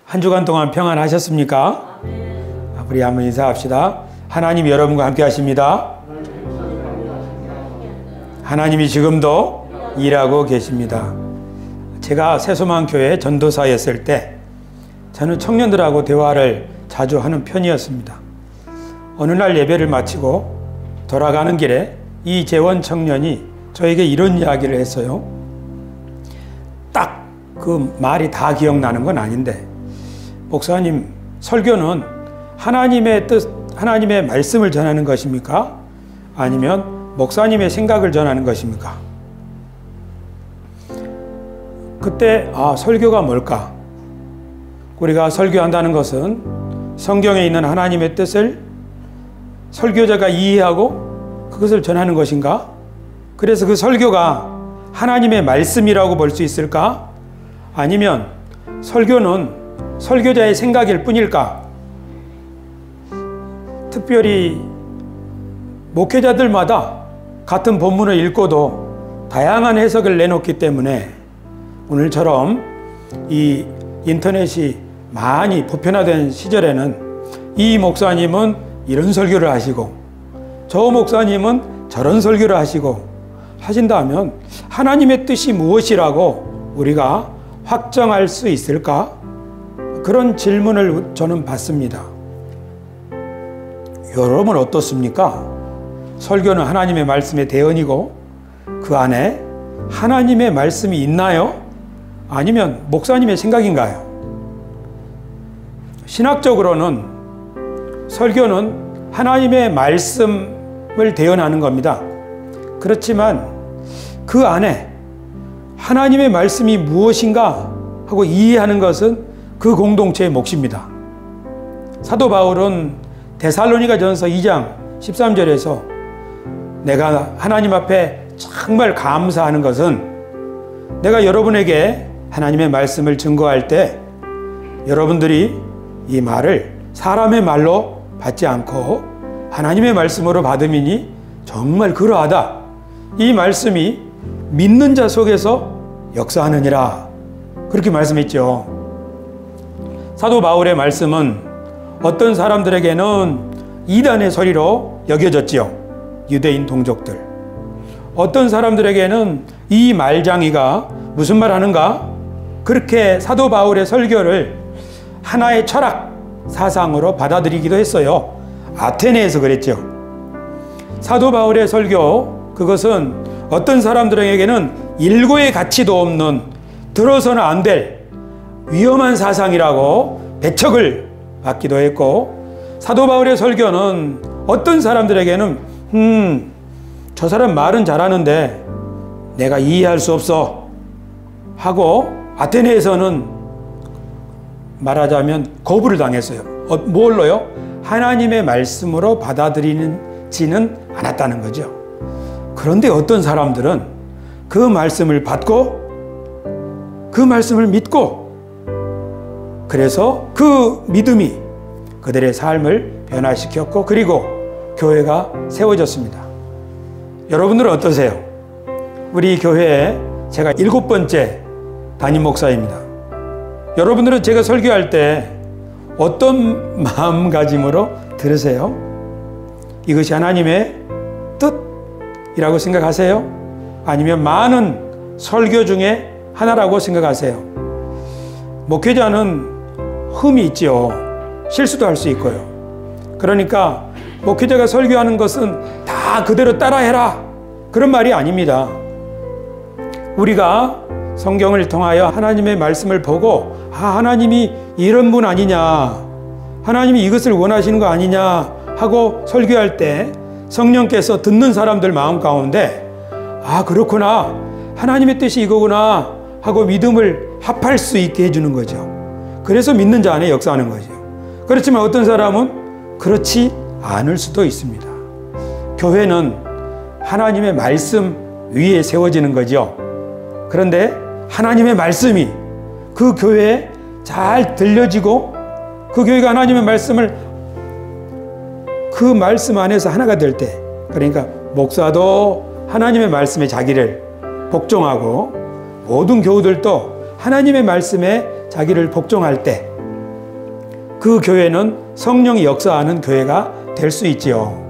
한 주간 동안 평안하셨습니까? 우리 한번 인사합시다. 하나님이 여러분과 함께 하십니다. 하나님이 지금도 일하고 계십니다. 제가 새소망교회 전도사였을 때 저는 청년들하고 대화를 자주 하는 편이었습니다. 어느 날 예배를 마치고 돌아가는 길에 이 재원 청년이 저에게 이런 이야기를 했어요. 딱 그 말이 다 기억나는 건 아닌데, 목사님, 설교는 하나님의 뜻, 하나님의 말씀을 전하는 것입니까? 아니면 목사님의 생각을 전하는 것입니까? 그때 설교가 뭘까? 우리가 설교한다는 것은 성경에 있는 하나님의 뜻을 설교자가 이해하고 그것을 전하는 것인가? 그래서 그 설교가 하나님의 말씀이라고 볼 수 있을까? 아니면 설교는 설교자의 생각일 뿐일까? 특별히 목회자들마다 같은 본문을 읽고도 다양한 해석을 내놓기 때문에 오늘처럼 이 인터넷이 많이 보편화된 시절에는 이 목사님은 이런 설교를 하시고 저 목사님은 저런 설교를 하신다면 하나님의 뜻이 무엇이라고 우리가 확정할 수 있을까? 그런 질문을 저는 받습니다. 여러분 어떻습니까? 설교는 하나님의 말씀의 대언이고 그 안에 하나님의 말씀이 있나요? 아니면 목사님의 생각인가요? 신학적으로는 설교는 하나님의 말씀을 대언하는 겁니다. 그렇지만 그 안에 하나님의 말씀이 무엇인가 하고 이해하는 것은 그 공동체의 몫입니다. 사도 바울은 데살로니가전서 2장 13절에서 내가 하나님 앞에 정말 감사하는 것은 내가 여러분에게 하나님의 말씀을 증거할 때 여러분들이 이 말을 사람의 말로 받지 않고 하나님의 말씀으로 받음이니 정말 그러하다. 이 말씀이 믿는 자 속에서 역사하느니라. 그렇게 말씀했죠. 사도 바울의 말씀은 어떤 사람들에게는 이단의 소리로 여겨졌지요. 유대인 동족들. 어떤 사람들에게는 이 말장이가 무슨 말 하는가? 그렇게 사도 바울의 설교를 하나의 철학 사상으로 받아들이기도 했어요. 아테네에서 그랬죠. 사도 바울의 설교, 그것은 어떤 사람들에게는 일고의 가치도 없는, 들어서는 안 될 위험한 사상이라고 배척을 받기도 했고, 사도 바울의 설교는 어떤 사람들에게는 저 사람 말은 잘하는데 내가 이해할 수 없어 하고 아테네에서는 말하자면 거부를 당했어요. 뭘로요? 하나님의 말씀으로 받아들이지는 않았다는 거죠. 그런데 어떤 사람들은 그 말씀을 받고 그 말씀을 믿고 그래서 그 믿음이 그들의 삶을 변화시켰고 그리고 교회가 세워졌습니다. 여러분들은 어떠세요? 우리 교회에 제가 7번째 담임 목사입니다. 여러분들은 제가 설교할 때 어떤 마음가짐으로 들으세요? 이것이 하나님의 뜻이라고 생각하세요? 아니면 많은 설교 중에 하나라고 생각하세요? 목회자는 흠이 있죠. 실수도 할 수 있고요. 그러니까 목회자가 설교하는 것은 다 그대로 따라해라, 그런 말이 아닙니다. 우리가 성경을 통하여 하나님의 말씀을 보고 하나님이 이런 분 아니냐, 하나님이 이것을 원하시는 거 아니냐 하고 설교할 때 성령께서 듣는 사람들 마음 가운데 그렇구나, 하나님의 뜻이 이거구나 하고 믿음을 합할 수 있게 해주는 거죠. 그래서 믿는 자 안에 역사하는 거죠. 그렇지만 어떤 사람은 그렇지 않을 수도 있습니다. 교회는 하나님의 말씀 위에 세워지는 거죠. 그런데 하나님의 말씀이 그 교회에 잘 들려지고 그 교회가 하나님의 말씀을 그 말씀 안에서 하나가 될 때, 그러니까 목사도 하나님의 말씀에 자기를 복종하고 모든 교우들도 하나님의 말씀에 자기를 복종할 때 그 교회는 성령이 역사하는 교회가 될 수 있지요.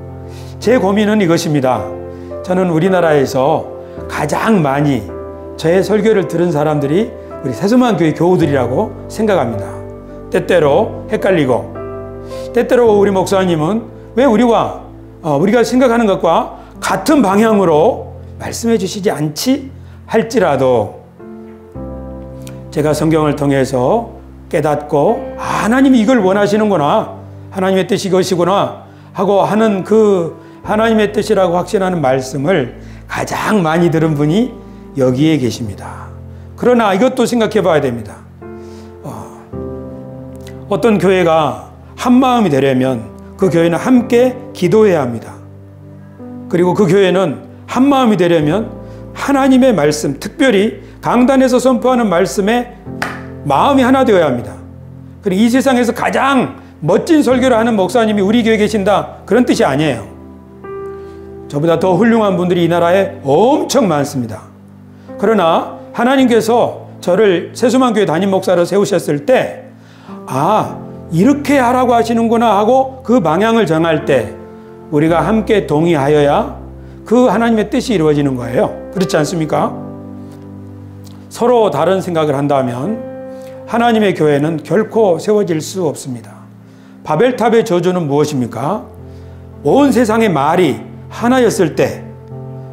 제 고민은 이것입니다. 저는 우리나라에서 가장 많이 저의 설교를 들은 사람들이 우리 세수만교회 교우들이라고 생각합니다. 때때로 헷갈리고, 때때로 우리 목사님은 왜 우리가 생각하는 것과 같은 방향으로 말씀해 주시지 않지 할지라도 제가 성경을 통해서 깨닫고 하나님이 이걸 원하시는구나, 하나님의 뜻이 이것이구나 하고 하는 그 하나님의 뜻이라고 확신하는 말씀을 가장 많이 들은 분이 여기에 계십니다. 그러나 이것도 생각해 봐야 됩니다. 어떤 교회가 한 마음이 되려면 그 교회는 함께 기도해야 합니다. 그리고 그 교회는 한 마음이 되려면 하나님의 말씀, 특별히 강단에서 선포하는 말씀에 마음이 하나 되어야 합니다. 그리고 이 세상에서 가장 멋진 설교를 하는 목사님이 우리 교회에 계신다, 그런 뜻이 아니에요. 저보다 더 훌륭한 분들이 이 나라에 엄청 많습니다. 그러나 하나님께서 저를 세수만교회 담임 목사로 세우셨을 때 이렇게 하라고 하시는구나 하고 그 방향을 정할 때 우리가 함께 동의하여야 그 하나님의 뜻이 이루어지는 거예요. 그렇지 않습니까? 서로 다른 생각을 한다면 하나님의 교회는 결코 세워질 수 없습니다. 바벨탑의 저주는 무엇입니까? 온 세상의 말이 하나였을 때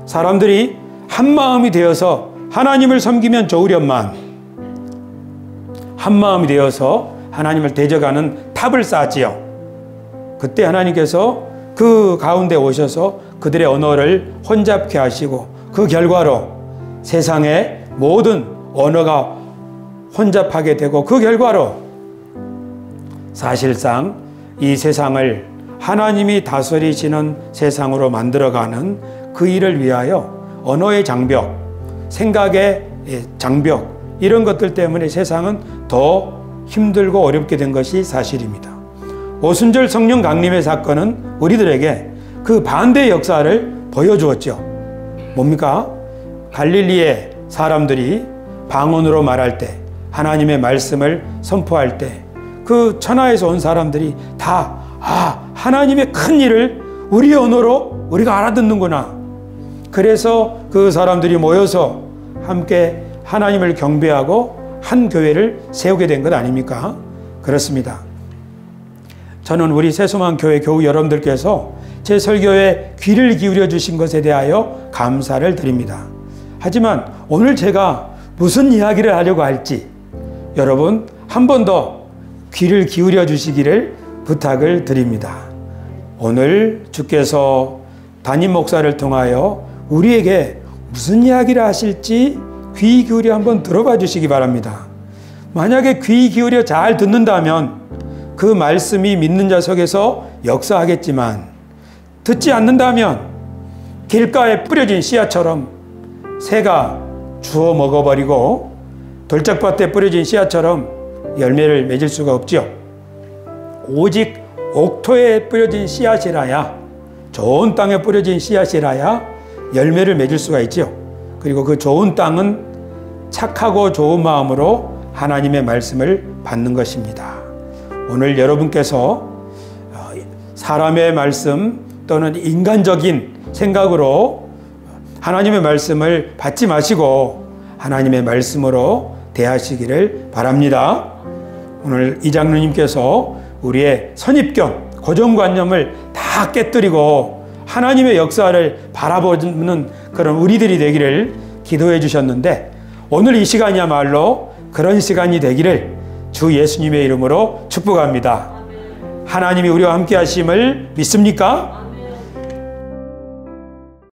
사람들이 한 마음이 되어서 하나님을 섬기면 좋으련만 한 마음이 되어서 하나님을 대적하는 탑을 쌓았지요. 그때 하나님께서 그 가운데 오셔서 그들의 언어를 혼잡케 하시고 그 결과로 세상의 모든 언어가 혼잡하게 되고 그 결과로 사실상 이 세상을 하나님이 다스리시는 세상으로 만들어가는 그 일을 위하여 언어의 장벽, 생각의 장벽, 이런 것들 때문에 세상은 더 힘들고 어렵게 된 것이 사실입니다. 오순절 성령 강림의 사건은 우리들에게 그 반대의 역사를 보여주었죠. 뭡니까? 갈릴리의 사람들이 방언으로 말할 때, 하나님의 말씀을 선포할 때 그 천하에서 온 사람들이 다 하나님의 큰 일을 우리 언어로 우리가 알아듣는구나. 그래서 그 사람들이 모여서 함께 하나님을 경배하고 한 교회를 세우게 된 것 아닙니까? 그렇습니다. 저는 우리 세수만 교회 교우 여러분들께서 제 설교에 귀를 기울여 주신 것에 대하여 감사를 드립니다. 하지만 오늘 제가 무슨 이야기를 하려고 할지 여러분 한 번 더 귀를 기울여 주시기를 부탁을 드립니다. 오늘 주께서 담임 목사를 통하여 우리에게 무슨 이야기를 하실지 귀 기울여 한번 들어봐 주시기 바랍니다. 만약에 귀 기울여 잘 듣는다면 그 말씀이 믿는 자 속에서 역사하겠지만 듣지 않는다면 길가에 뿌려진 씨앗처럼 새가 주워 먹어버리고 돌짝밭에 뿌려진 씨앗처럼 열매를 맺을 수가 없지요. 오직 옥토에 뿌려진 씨앗이라야, 좋은 땅에 뿌려진 씨앗이라야 열매를 맺을 수가 있지요. 그리고 그 좋은 땅은 착하고 좋은 마음으로 하나님의 말씀을 받는 것입니다. 오늘 여러분께서 사람의 말씀 또는 인간적인 생각으로 하나님의 말씀을 받지 마시고 하나님의 말씀으로 대하시기를 바랍니다. 오늘 이장로님께서 우리의 선입견, 고정관념을 다 깨뜨리고 하나님의 역사를 바라보는 그런 우리들이 되기를 기도해 주셨는데 오늘 이 시간이야말로 그런 시간이 되기를 주 예수님의 이름으로 축복합니다. 하나님이 우리와 함께 하심을 믿습니까?